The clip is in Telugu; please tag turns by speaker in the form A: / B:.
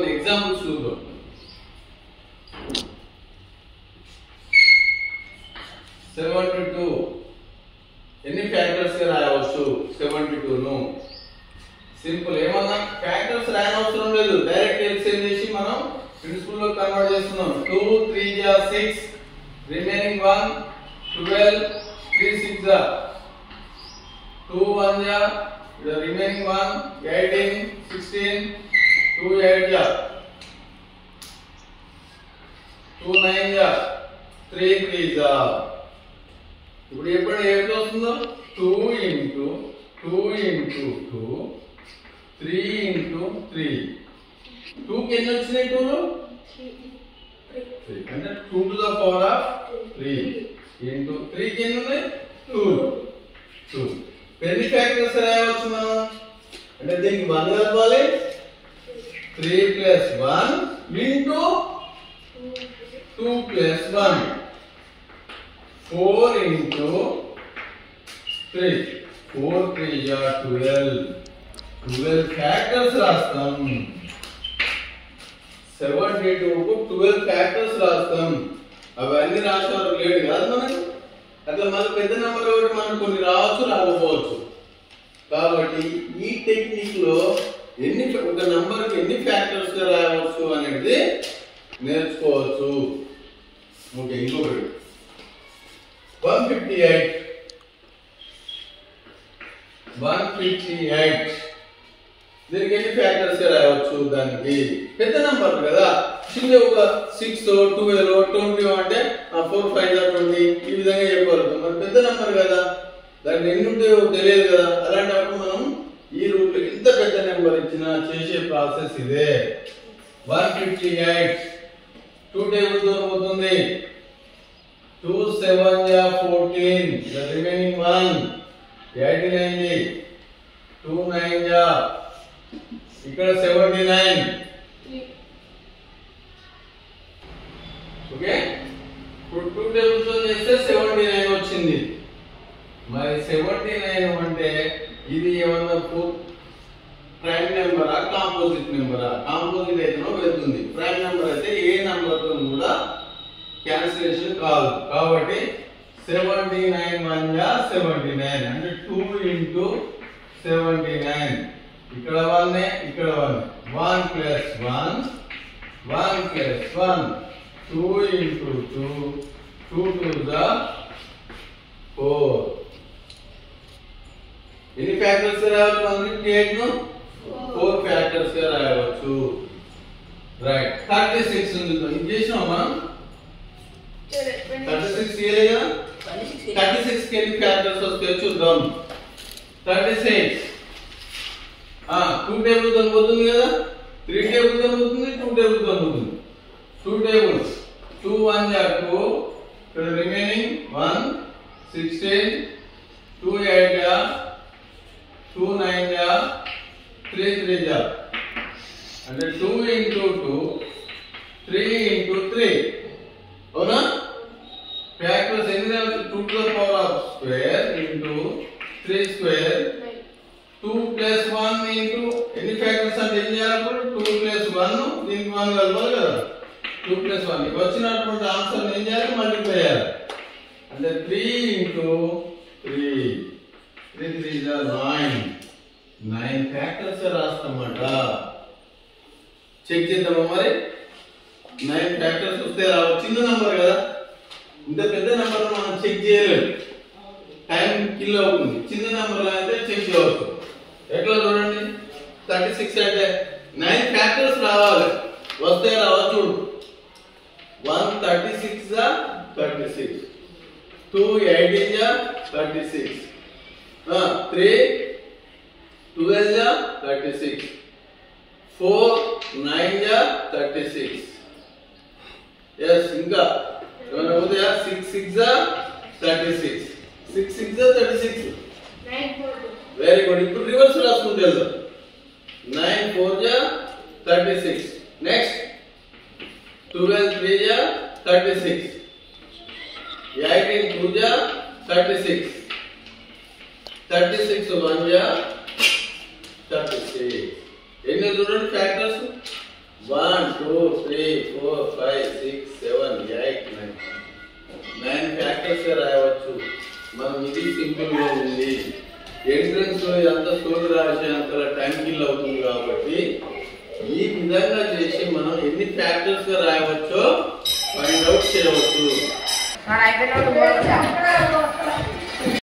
A: కొన్ని ఎగ్జాంపుల్స్ చూద్దాం. ఎన్ని ఫ్యాక్టర్స్ గా రాయవచ్చు 72 ను? సింపుల్, ఏమన్నా ఫ్యాక్టర్స్ రాయనవసరం లేదు, డైరెక్ట్ ఎల్సిఎం చేసి మనం ప్రిన్సిపల్ లో కన్వర్ట్ చేస్తున్నాం. 2 3 జా 6, రిమైనింగ్ 1 12, 3 6 జా 2 1 జా రిమైనింగ్ 1 18 16, 2 8 జా 2 9 జా 3 3 జా. ఇప్పుడు ఎప్పుడు ఏది వస్తుందో 2 into 2 into 2 3 into 3. 2 కి ఎన్ని వచ్చినాయి? 2 3 అంటే 2 to the power of 3 into 3 కి ఎన్ని ఉన్నాయి? 2. ఎన్ని ఫ్యాక్టర్స్ రాయవచ్చు మనం అంటే దీనికి 1 కలపాలి, 3 plus 1 into 2 plus 1, 4 into 3, 4 3 ja 12 factors రాస్తాం. 72 కు 12 ఫ్యాక్టర్స్ రాస్తాం. అవన్నీ రాసేవారు లేడు కాదు మనకు. అట్లా మళ్ళీ పెద్ద నెంబర్ ఒకటి మనకు కొన్ని రావచ్చు రాకపోవచ్చు. కాబట్టి ఈ టెక్నిక్ లో ఒక నంబర్ కి ఎన్ని ఫ్యాక్టర్స్ గా రాయవచ్చు అనేది నేర్చుకోవచ్చు. ఓకే, ఇంకొకటి 158. దీనికి ఎన్ని ఫ్యాక్టర్స్ రాయవచ్చు? దానికి పెద్ద నంబర్ కదా, చిన్న ఒక 6 12 20 అంటే 4 5 20 ఈ విధంగా చెప్పగలుగుతాం. మరి పెద్ద నంబర్ కదా, దానికి ఎన్ని ఉంటాయో తెలియదు కదా. అలాంటప్పుడు మనం ఈ రూట్ లో ఎంత పెద్ద నెంబర్ ఇచ్చినా చేసే ప్రాసెస్ ఇదే. 158 2 టేబుల్ తో పోతుంది. 2 7 ja 14, the remaining 1 89, 2 9 ja ఇక్కడ 79. ఓకే, ఇప్పుడు 2 టేబుల్స్ తో చేస్తే 79 వచ్చింది. మరి 79 అంటే ఇది ఏమన్నా ప్రైమ్ నెంబరా కాంపోజిట్ నెంబరా? కాంపోజిట్ అయితేనో వెళ్తుంది, ప్రైమ్ నెంబర్ అయితే ఏ నెంబర్ తో కూడా క్యాన్సిలేషన్ కాదు. కాబట్టి 79 1 ja 79 అంటే 2 into 79. ఇక్కడ 1 ఇక్కడ 1 plus 1 1 plus 1 2 into 2 2 2 ja 4. ఎన్ని ఫ్యాక్టర్స్ రాయవచ్చు? 158 ను 4 ఫ్యాక్టర్స్ గా రాయవచ్చు. రైట్, 36 ఉంది. ఇది చేసినాం మనం. 36 ఇయలే కదా. 36 కి ఎన్ని ఫ్యాక్టర్స్ వస్తాయో చూద్దాం. 36 2 టేబుల్ తో పోతుంది కదా, 3 టేబుల్ తో పోతుంది, 2 టేబుల్ తో పోతుంది. 2 టేబుల్స్ 2 1 ja 2, ఇక్కడ రిమైనింగ్ 1 16, 2 8 ja 2 9 ja 3 3 ja అంటే 2 into 2 3 into 3. అవునా? ఫ్యాక్టర్స్ ఎన్ని రావచ్చు? 2 to the power of square into 3 square 2 plus 1 into ఎన్ని ఫ్యాక్టర్స్ అంటే ఏం చేయాలి? 2 plus 1 దీనికి 1 కలపాలి కదా. 2 plus 1 ఇవి వచ్చినటువంటి ఆన్సర్ ఏం చేయాలి? మల్టిప్లై చేయాలి. అంటే 3 into 3 3 3 is 9 ఫ్యాక్టర్స్ రాస్తామట. చెక్ చేద్దామా మరి? 9 ఫ్యాక్టర్స్ వస్తే రావు. చిన్న నంబర్ కదా, ఇంత పెద్ద నంబర్ మనం చెక్ చేయలేము, టైం కిల్ అవుతుంది. చిన్న నంబర్ అయితే చెక్ చేయవచ్చు. ఎట్లా చూడండి, 36 అంటే 9 ఫ్యాక్టర్స్ రావాలి. వస్తే రావచ్చు. 1 36 ja 36, 2 18 ja 36, 3 12 ja 36, 4 9 ja 36. yes, ఇంకా ఏమైనా అవుతాయా? 6 6 ja 36, 6 6 ja 36. Very good. ఇప్పుడు రివర్స్ రాసుకుంటే 9 4 ja 36. Next 12 3 ja 36, 18 2 ja 36, 36 1 ja 36. ఎన్ని చూడండి ఫ్యాక్టర్స్? 1 2 3 4 5 6 7 8 9 ఫ్యాక్టర్స్ రాయవచ్చు. మనం ఇది సింపుల్ గా ఉంది. ఎంట్రన్స్ లో ఇదంతా సోల్ రాసేంత టైం కిల్ అవుతుంది కాబట్టి ఈ విధంగా చేసి మనం ఎన్ని ఫ్యాక్టర్స్ గా రాయవచ్చో ఫైండ్ అవుట్ చేయవచ్చు.